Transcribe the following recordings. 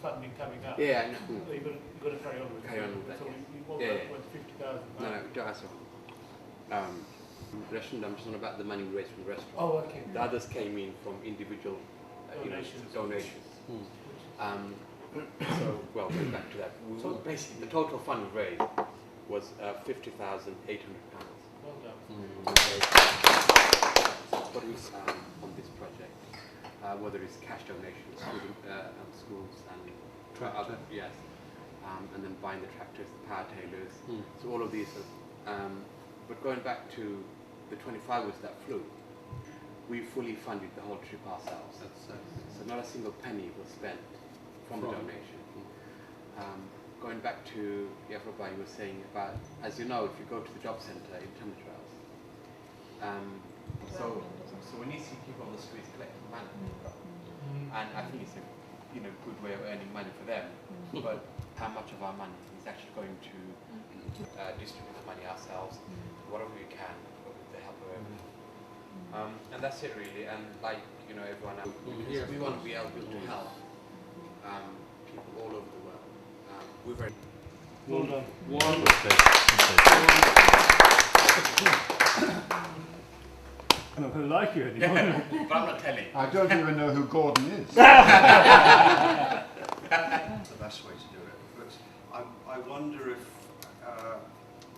funding coming up. Yeah, I know. So you've got to carry on with Carry it. on with that, So yeah. we won't Yeah, work yeah. with 50,000. No, that's all. Restaurant, I'm just on about the money raised from the restaurant. Oh, okay. The others came in from individual donations. So, well, going back to that, So basically the total fund raised was £50,800. Well done. What we on this project, whether it's cash donations, schools and other, yes, and then buying the tractors, the power tailors, so all of these. But going back to the 25 was that flew, we fully funded the whole trip ourselves. So not a single penny was spent from the donation. Going back to Yafraba, you were saying about, as you know, if you go to the job centre in Tunbridge Wells, so when you see people on the streets collecting money, and I think it's a good way of earning money for them, but how much of our money is actually going to distribute the money ourselves, whatever we can, with the help of everyone. And that's it really, and like, everyone else, because we want to be able to help people all over the world. We're very... Well done. I'm not going to like you anymore. But I'm not telling. I don't even know who Gordon is. The best way to do it. But I wonder if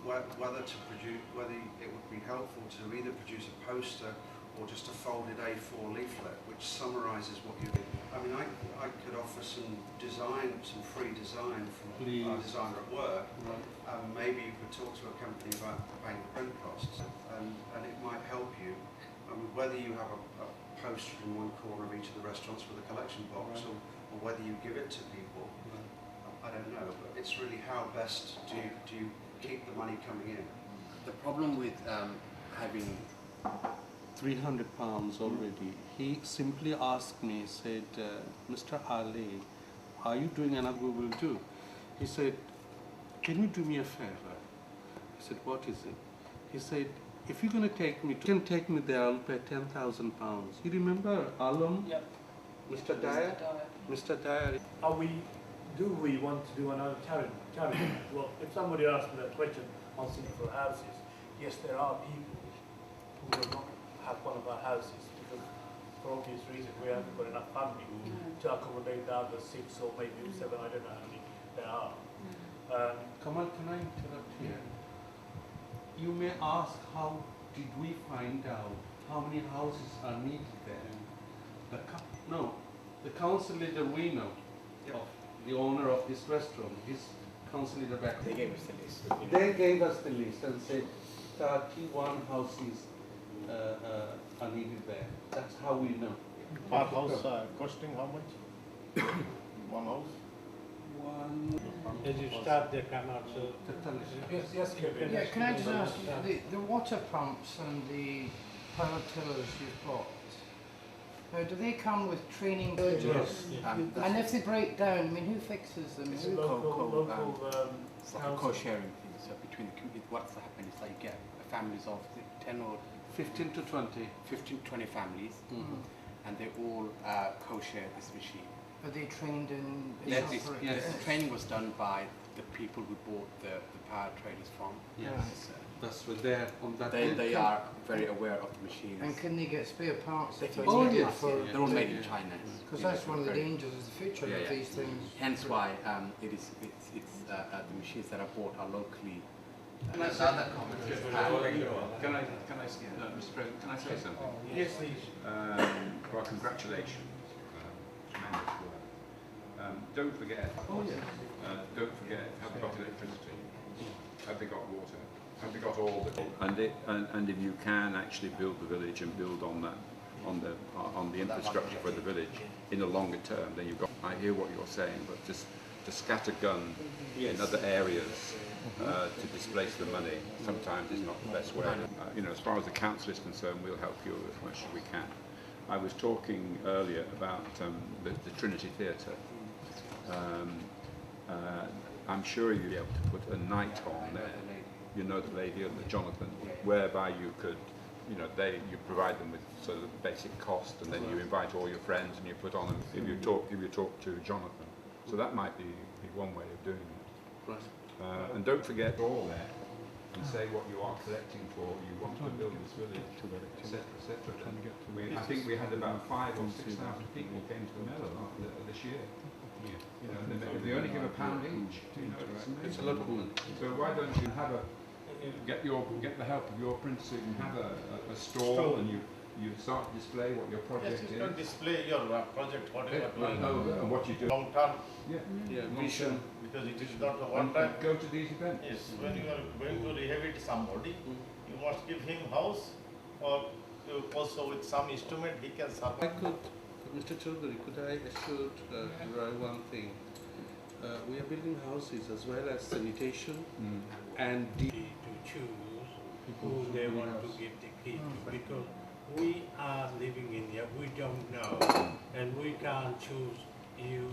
whether it would be helpful to either produce a poster or just a folded A4 leaflet which summarises what you do. I mean, I could offer some free design from our designer at work. Maybe you could talk to a company about paying the print costs, and it might help you. Whether you have a poster in one corner of each of the restaurants with a collection box, or whether you give it to people, I don't know. But it's really how best do you keep the money coming in. The problem with having £300 already. He simply asked me, said, Mr. Ali, are you doing another we will do? He said, can you do me a favor? I said, what is it? He said, if you're going to take me, you can take me there, I'll pay £10,000. You remember Alam? Yep. Mr. Dyer? Mr. Dyer. Do we want to do another charity? Well, if somebody asks me that question on single houses, yes, there are people who will not have one of our houses because, for obvious reasons, we haven't got enough funding to accommodate the other 6 or maybe 7. I don't know how many there are. Kamal, can I interrupt here? You may ask, how did we find out how many houses are needed there? The council leader we know, of the owner of this restaurant, his council leader back. They gave us the list. They gave us the list and said 31 houses are needed there. That's how we know. Per house costing how much? One house? As you start, they come out. So yes, Kevin. Yeah, can I just ask, the water pumps and the power tillers you've got, now do they come with training villages? Yes. And if they break down, I mean, who fixes them? It's Who- it's like a co-sharing thing. So between what's happened is that you get families of 10 or 15 to 20. 15 to 20 families, and they all co-share this machine. Are they trained in Yes, operation? the training was done by the people who bought the power traders from. Yes. So That's what they're on that. they are very aware of the machines. And can they get spare parts They if can they get need it parts, for... They're all made in China. Because that's one of the dangers, is the future of these things. Hence why it's the machines that are bought are locally. Can I say other comments? Can I, Mr. President, can I say something? Yes, please. Well, congratulations. Tremendous work. Don't forget. Don't forget. Have they got electricity? Have they got water? Have they got all the? And if you can actually build the village and build on that, on the infrastructure for the village in the longer term, then you've got. I hear what you're saying, but just to scattergun in other areas. To displace the money sometimes is not the best way. As far as the council is concerned, we'll help you as much as we can. I was talking earlier about the Trinity Theatre. I'm sure you'll be able to put a night on there. You know the lady and the Jonathan, whereby you could, you provide them with sort of basic cost, and then you invite all your friends and you put on. If you talk to Jonathan, So that might be one way of doing it. Right. And don't forget all there and say what you are collecting for, you want to build this village, etc., etc. I think we had about 5,000 or 6,000 people came to the Mellow this year. You know, and they only give £1 each. You know, It's a lot of money. so why don't you have get the help of your printer so you can have a stall and you start to display what your project Yes, is. you can display your project, whatever And what you do. long term, Yeah, vision. because it is not a one time. Go to these events. Yes, when you are going to rehabilitate somebody, you must give him house, or also with some instrument he can I survive. could, Mr. Chaudhary, could I assure Roy one thing? We are building houses as well as sanitation and to choose who they want to give the key to, because we are living in here, we don't know, and we can't choose you,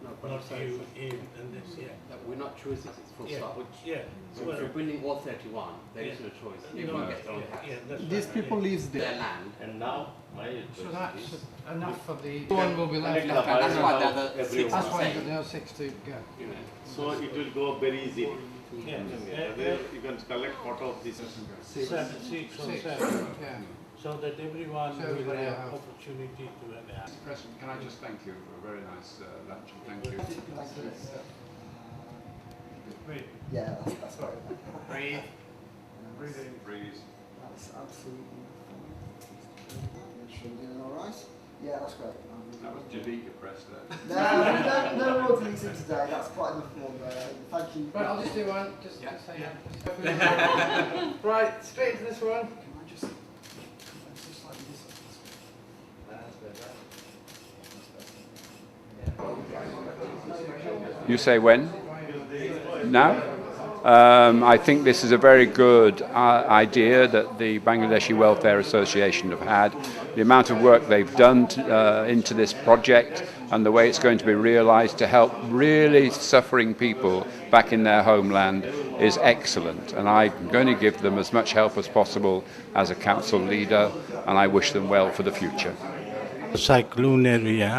not you, him, and this, yeah. We're not choosing, it's full Yeah, stop. yeah. So if you're building all 31, there is no choice. You Everyone know, gets their own house. yeah, that's These right, people yeah. lives Their there. land. And now, my So request that's is, enough for the one will be left. Little That's higher That's why the now other everyone. 6 why are you've got saying. the other 6 to go. You know. so it will go very easily. Yeah, You can collect part of this. 6 on 6, 7, yeah. so that everyone So will everybody have have- opportunity to have a house. Mr. President, can I just thank you for a very nice lunch and thank you. Yeah, that's right. Breathe. Breeze. That's absolutely fine. Make sure I'm doing all right. Yeah, that's great. That was Jadika press there. No more deleting today. That's quite enough one there. Thank you. Right, I'll just do one, just Yeah. to say that. Right, straight to this one. Can I just slightly this You say when? Now? I think this is a very good idea that the Bangladeshi Welfare Association have had. The amount of work they've done into this project and the way it's going to be realised to help really suffering people back in their homeland is excellent. And I'm going to give them as much help as possible as a council leader, and I wish them well for the future. Cyclone area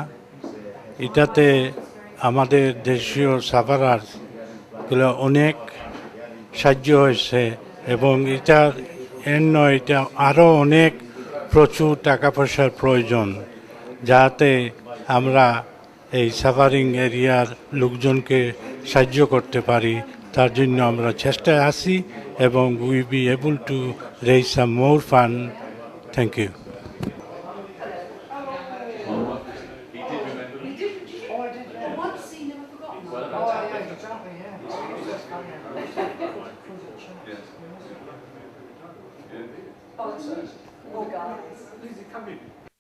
এটাতে আমাদের দেশীয় সাফারারগুলো অনেক সাহায্য হয়েছে এবং এটার এটা আরও অনেক প্রচুর টাকা পয়সার প্রয়োজন যাতে আমরা এই সাফারিং এরিয়ার লোকজনকে সাহায্য করতে পারি তার জন্য আমরা চেষ্টায় আছি এবং we be able to raise some more fund thank you Oh, guys.